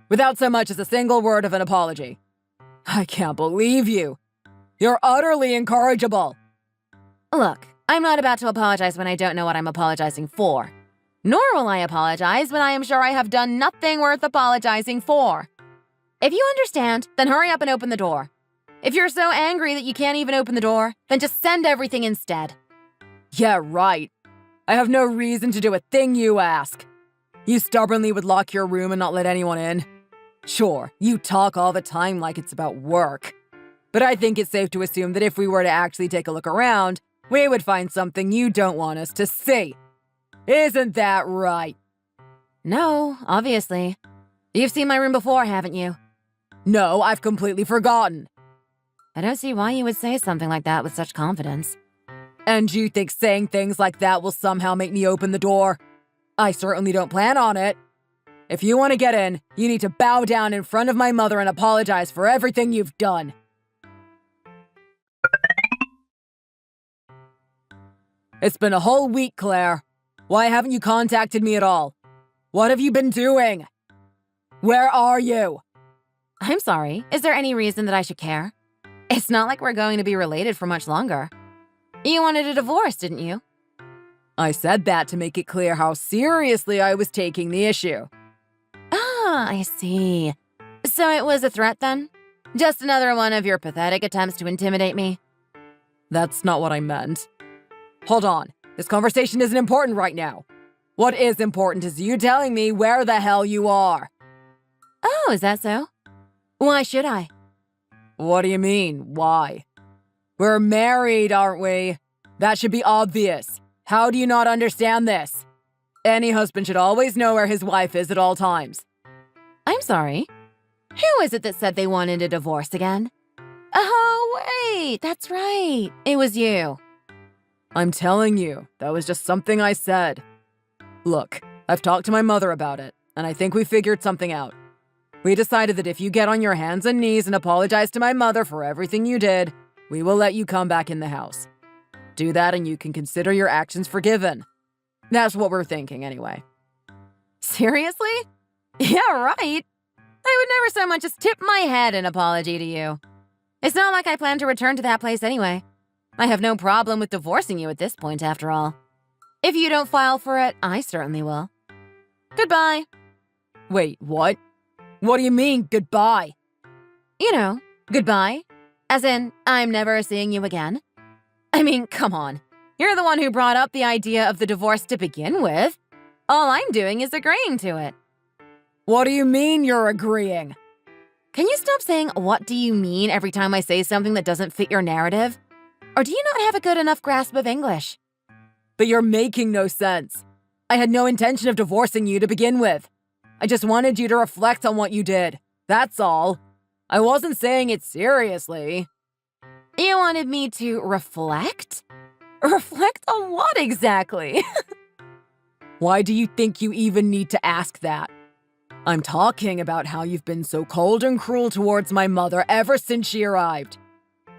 Without so much as a single word of an apology. I can't believe you. You're utterly incorrigible. Look, I'm not about to apologize when I don't know what I'm apologizing for. Nor will I apologize when I am sure I have done nothing worth apologizing for. If you understand, then hurry up and open the door. If you're so angry that you can't even open the door, then just send everything instead. Yeah, right. I have no reason to do a thing you ask. You stubbornly would lock your room and not let anyone in. Sure, you talk all the time like it's about work. But I think it's safe to assume that if we were to actually take a look around, we would find something you don't want us to see. Isn't that right? No, obviously. You've seen my room before, haven't you? No, I've completely forgotten. I don't see why you would say something like that with such confidence. And you think saying things like that will somehow make me open the door? I certainly don't plan on it. If you want to get in, you need to bow down in front of my mother and apologize for everything you've done. It's been a whole week, Claire. Why haven't you contacted me at all? What have you been doing? Where are you? I'm sorry. Is there any reason that I should care? It's not like we're going to be related for much longer. You wanted a divorce, didn't you? I said that to make it clear how seriously I was taking the issue. Ah, I see. So it was a threat then? Just another one of your pathetic attempts to intimidate me? That's not what I meant. Hold on. This conversation isn't important right now. What is important is you telling me where the hell you are. Oh, is that so? Why should I? What do you mean, why? We're married, aren't we? That should be obvious. How do you not understand this? Any husband should always know where his wife is at all times. I'm sorry. Who is it that said they wanted a divorce again? Oh, wait, that's right. It was you. I'm telling you, that was just something I said. Look, I've talked to my mother about it, and I think we figured something out. We decided that if you get on your hands and knees and apologize to my mother for everything you did, we will let you come back in the house. Do that and you can consider your actions forgiven. That's what we're thinking anyway. Seriously? Yeah, right. I would never so much as tip my head in apology to you. It's not like I plan to return to that place anyway. I have no problem with divorcing you at this point, after all. If you don't file for it, I certainly will. Goodbye. Wait, what? What do you mean, goodbye? You know, goodbye. As in, I'm never seeing you again. I mean, come on. You're the one who brought up the idea of the divorce to begin with. All I'm doing is agreeing to it. What do you mean you're agreeing? Can you stop saying, "What do you mean?" every time I say something that doesn't fit your narrative? Or do you not have a good enough grasp of English? But you're making no sense. I had no intention of divorcing you to begin with. I just wanted you to reflect on what you did. That's all. I wasn't saying it seriously. You wanted me to reflect? Reflect on what exactly? Why do you think you even need to ask that? I'm talking about how you've been so cold and cruel towards my mother ever since she arrived.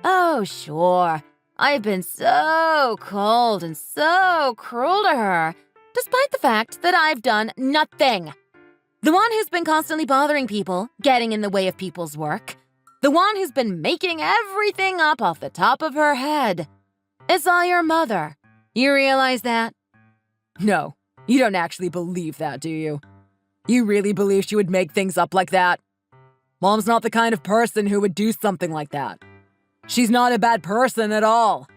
Oh, sure. I've been so cold and so cruel to her, despite the fact that I've done nothing. The one who's been constantly bothering people, getting in the way of people's work. The one who's been making everything up off the top of her head. It's all your mother. You realize that? No, you don't actually believe that, do you? You really believe she would make things up like that? Mom's not the kind of person who would do something like that. She's not a bad person at all.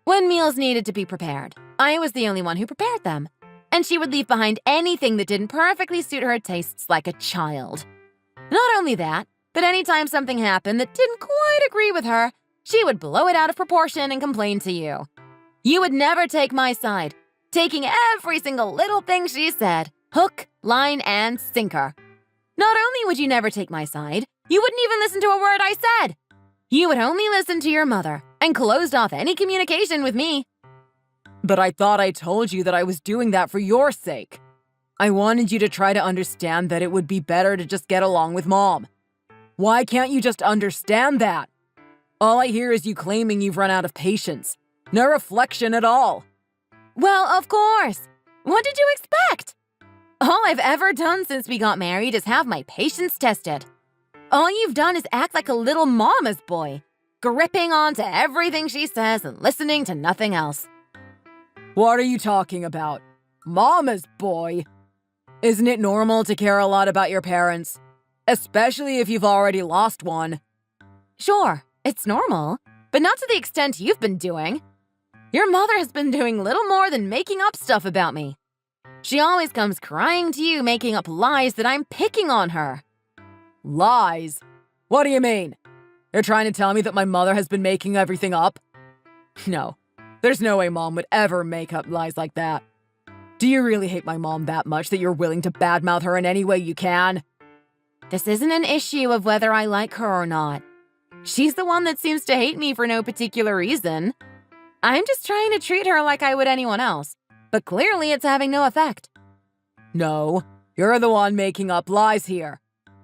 When meals needed to be prepared, I was the only one who prepared them. And she would leave behind anything that didn't perfectly suit her tastes like a child. Not only that, but anytime something happened that didn't quite agree with her, she would blow it out of proportion and complain to you. You would never take my side, taking every single little thing she said, hook, line, and sinker. Not only would you never take my side, you wouldn't even listen to a word I said. You would only listen to your mother and closed off any communication with me. But I thought I told you that I was doing that for your sake. I wanted you to try to understand that it would be better to just get along with Mom. Why can't you just understand that? All I hear is you claiming you've run out of patience. No reflection at all. Well, of course. What did you expect? All I've ever done since we got married is have my patience tested. All you've done is act like a little mama's boy, gripping onto everything she says and listening to nothing else. What are you talking about? Mama's boy? Isn't it normal to care a lot about your parents? Especially if you've already lost one. Sure, it's normal, but not to the extent you've been doing. Your mother has been doing little more than making up stuff about me. She always comes crying to you, making up lies that I'm picking on her. Lies? What do you mean? You're trying to tell me that my mother has been making everything up? No, there's no way Mom would ever make up lies like that. Do you really hate my mom that much that you're willing to badmouth her in any way you can? This isn't an issue of whether I like her or not. She's the one that seems to hate me for no particular reason. I'm just trying to treat her like I would anyone else, but clearly it's having no effect. No, you're the one making up lies here.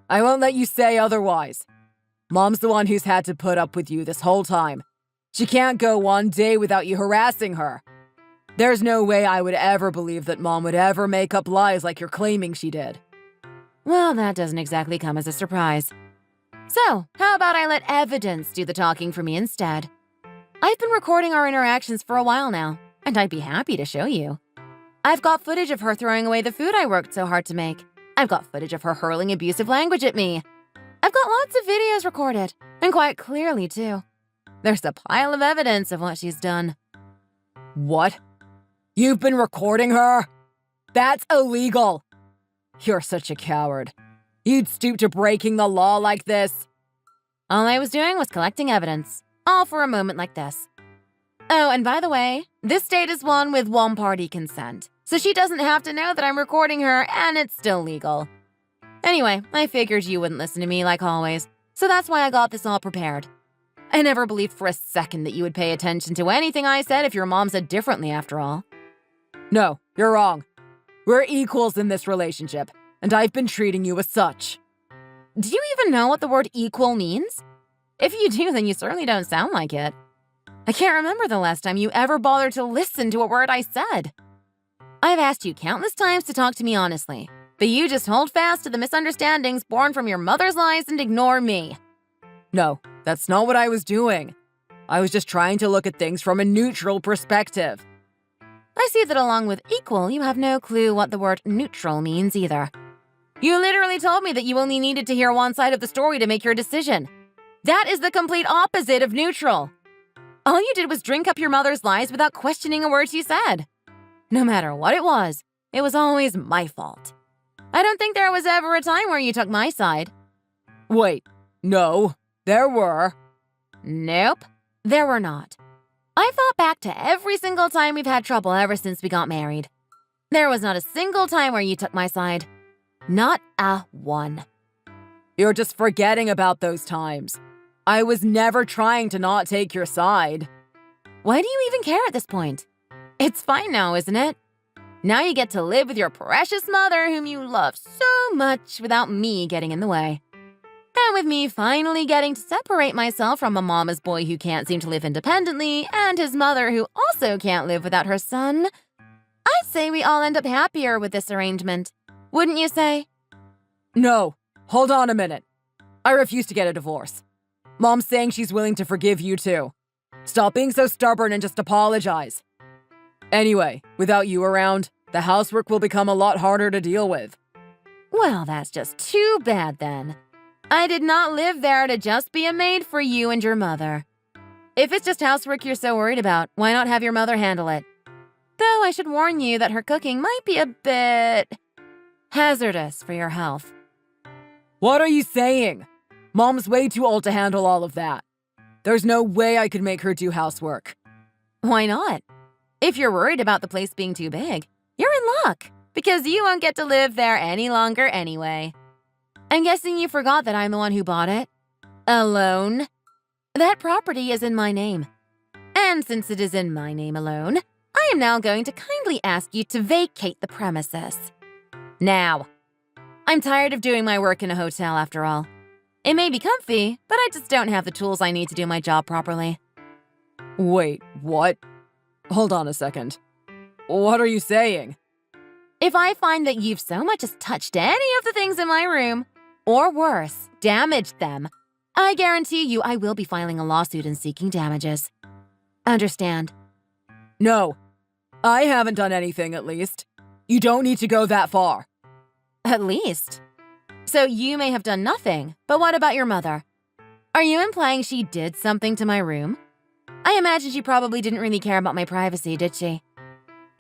I won't let you say otherwise. Mom's the one who's had to put up with you this whole time. She can't go one day without you harassing her. There's no way I would ever believe that Mom would ever make up lies like you're claiming she did. Well, that doesn't exactly come as a surprise. So, how about I let evidence do the talking for me instead? I've been recording our interactions for a while now, and I'd be happy to show you. I've got footage of her throwing away the food I worked so hard to make. I've got footage of her hurling abusive language at me. I've got lots of videos recorded, and quite clearly, too. There's a pile of evidence of what she's done. What? You've been recording her? That's illegal. You're such a coward. You'd stoop to breaking the law like this. All I was doing was collecting evidence, all for a moment like this. Oh, and by the way, this date is one with one-party consent, so she doesn't have to know that I'm recording her, and it's still legal. Anyway, I figured you wouldn't listen to me like always, so that's why I got this all prepared. I never believed for a second that you would pay attention to anything I said if your mom said differently, after all. No, you're wrong. We're equals in this relationship, and I've been treating you as such. Do you even know what the word equal means? If you do, then you certainly don't sound like it. I can't remember the last time you ever bothered to listen to a word I said. I've asked you countless times to talk to me honestly, but you just hold fast to the misunderstandings born from your mother's lies and ignore me. No, that's not what I was doing. I was just trying to look at things from a neutral perspective. I see that along with equal, you have no clue what the word neutral means either. You literally told me that you only needed to hear one side of the story to make your decision. That is the complete opposite of neutral. All you did was drink up your mother's lies without questioning a word she said. No matter what it was always my fault. I don't think there was ever a time where you took my side. Wait, no, there were. Nope, there were not. I've thought back to every single time we've had trouble ever since we got married. There was not a single time where you took my side. Not a one. You're just forgetting about those times. I was never trying to not take your side. Why do you even care at this point? It's fine now, isn't it? Now you get to live with your precious mother whom you love so much without me getting in the way. And with me finally getting to separate myself from a mama's boy who can't seem to live independently and his mother who also can't live without her son, I'd say we all end up happier with this arrangement. Wouldn't you say? No, hold on a minute. I refuse to get a divorce. Mom's saying she's willing to forgive you too. Stop being so stubborn and just apologize. Anyway, without you around, the housework will become a lot harder to deal with. Well, that's just too bad then. I did not live there to just be a maid for you and your mother. If it's just housework you're so worried about, why not have your mother handle it? Though I should warn you that her cooking might be a bit hazardous for your health. What are you saying? Mom's way too old to handle all of that. There's no way I could make her do housework. Why not? If you're worried about the place being too big, you're in luck, because you won't get to live there any longer anyway. I'm guessing you forgot that I'm the one who bought it. Alone. That property is in my name. And since it is in my name alone, I am now going to kindly ask you to vacate the premises. Now. I'm tired of doing my work in a hotel after all. It may be comfy, but I just don't have the tools I need to do my job properly. Wait, what? Hold on a second. What are you saying? If I find that you've so much as touched any of the things in my room, or worse, damaged them, I guarantee you I will be filing a lawsuit and seeking damages. Understand? No, I haven't done anything at least. You don't need to go that far. At least? So you may have done nothing, but what about your mother? Are you implying she did something to my room? I imagine she probably didn't really care about my privacy, did she?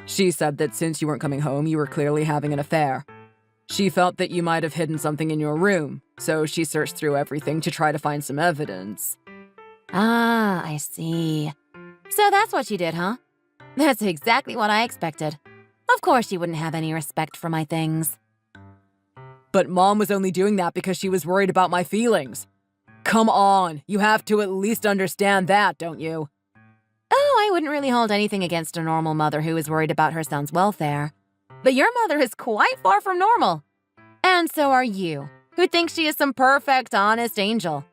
She said that since you weren't coming home, you were clearly having an affair. She felt that you might have hidden something in your room, so she searched through everything to try to find some evidence. Ah, I see. So that's what she did, huh? That's exactly what I expected. Of course she wouldn't have any respect for my things. But Mom was only doing that because she was worried about my feelings. Come on, you have to at least understand that, don't you? Oh, I wouldn't really hold anything against a normal mother who is worried about her son's welfare. But your mother is quite far from normal. And so are you, who thinks she is some perfect, honest angel.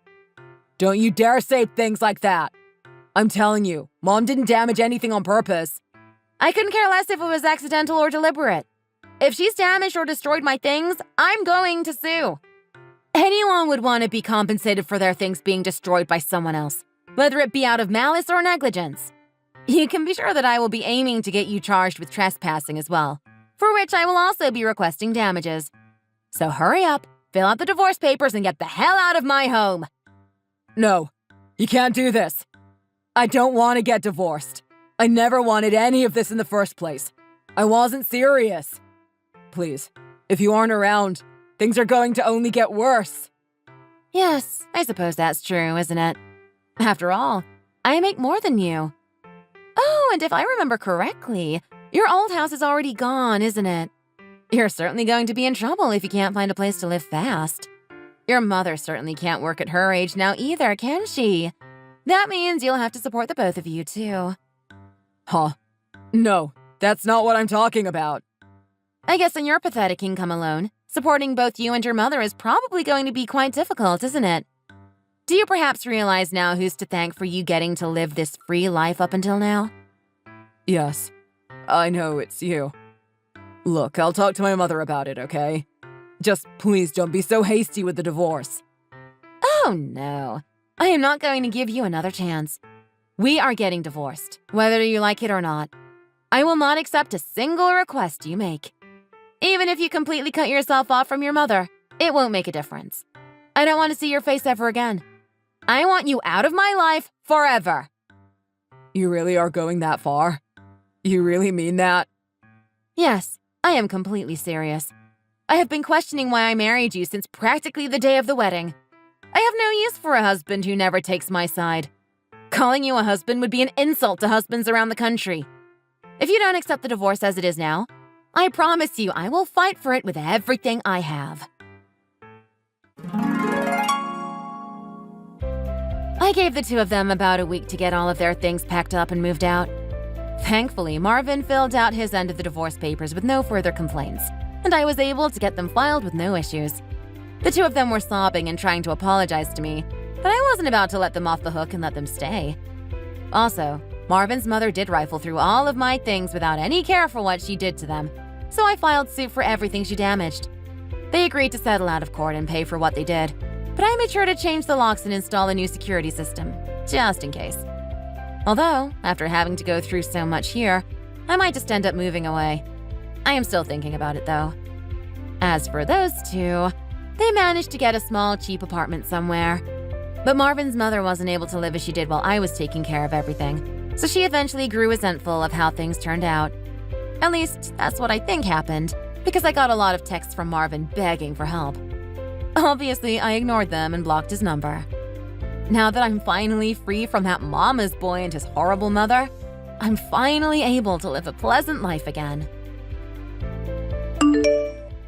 Don't you dare say things like that. I'm telling you, Mom didn't damage anything on purpose. I couldn't care less if it was accidental or deliberate. If she's damaged or destroyed my things, I'm going to sue. Anyone would want to be compensated for their things being destroyed by someone else, whether it be out of malice or negligence. You can be sure that I will be aiming to get you charged with trespassing as well, for which I will also be requesting damages. So hurry up, fill out the divorce papers, and get the hell out of my home. No, you can't do this. I don't want to get divorced. I never wanted any of this in the first place. I wasn't serious. Please, if you aren't around, things are going to only get worse. Yes, I suppose that's true, isn't it? After all, I make more than you. Oh, and if I remember correctly, your old house is already gone, isn't it? You're certainly going to be in trouble if you can't find a place to live fast. Your mother certainly can't work at her age now either, can she? That means you'll have to support the both of you, too. Huh? No, that's not what I'm talking about. I guess in your pathetic income alone, supporting both you and your mother is probably going to be quite difficult, isn't it? Do you perhaps realize now who's to thank for you getting to live this free life up until now? Yes, I know it's you. Look, I'll talk to my mother about it, okay? Just please don't be so hasty with the divorce. Oh, no. I am not going to give you another chance. We are getting divorced, whether you like it or not. I will not accept a single request you make. Even if you completely cut yourself off from your mother, it won't make a difference. I don't want to see your face ever again. I want you out of my life forever. You really are going that far? You really mean that? Yes, I am completely serious. I have been questioning why I married you since practically the day of the wedding. I have no use for a husband who never takes my side. Calling you a husband would be an insult to husbands around the country. If you don't accept the divorce as it is now, I promise you I will fight for it with everything I have. I gave the two of them about a week to get all of their things packed up and moved out. Thankfully, Marvin filled out his end of the divorce papers with no further complaints, and I was able to get them filed with no issues. The two of them were sobbing and trying to apologize to me, but I wasn't about to let them off the hook and let them stay. Also, Marvin's mother did rifle through all of my things without any care for what she did to them, so I filed suit for everything she damaged. They agreed to settle out of court and pay for what they did, but I made sure to change the locks and install a new security system, just in case. Although, after having to go through so much here, I might just end up moving away. I am still thinking about it, though. As for those two, they managed to get a small, cheap apartment somewhere. But Marvin's mother wasn't able to live as she did while I was taking care of everything, so she eventually grew resentful of how things turned out. At least, that's what I think happened, because I got a lot of texts from Marvin begging for help. Obviously, I ignored them and blocked his number. Now that I'm finally free from that mama's boy and his horrible mother, I'm finally able to live a pleasant life again.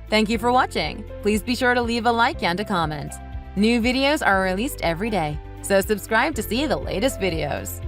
Thank you for watching. Please be sure to leave a like and a comment. New videos are released every day, so subscribe to see the latest videos.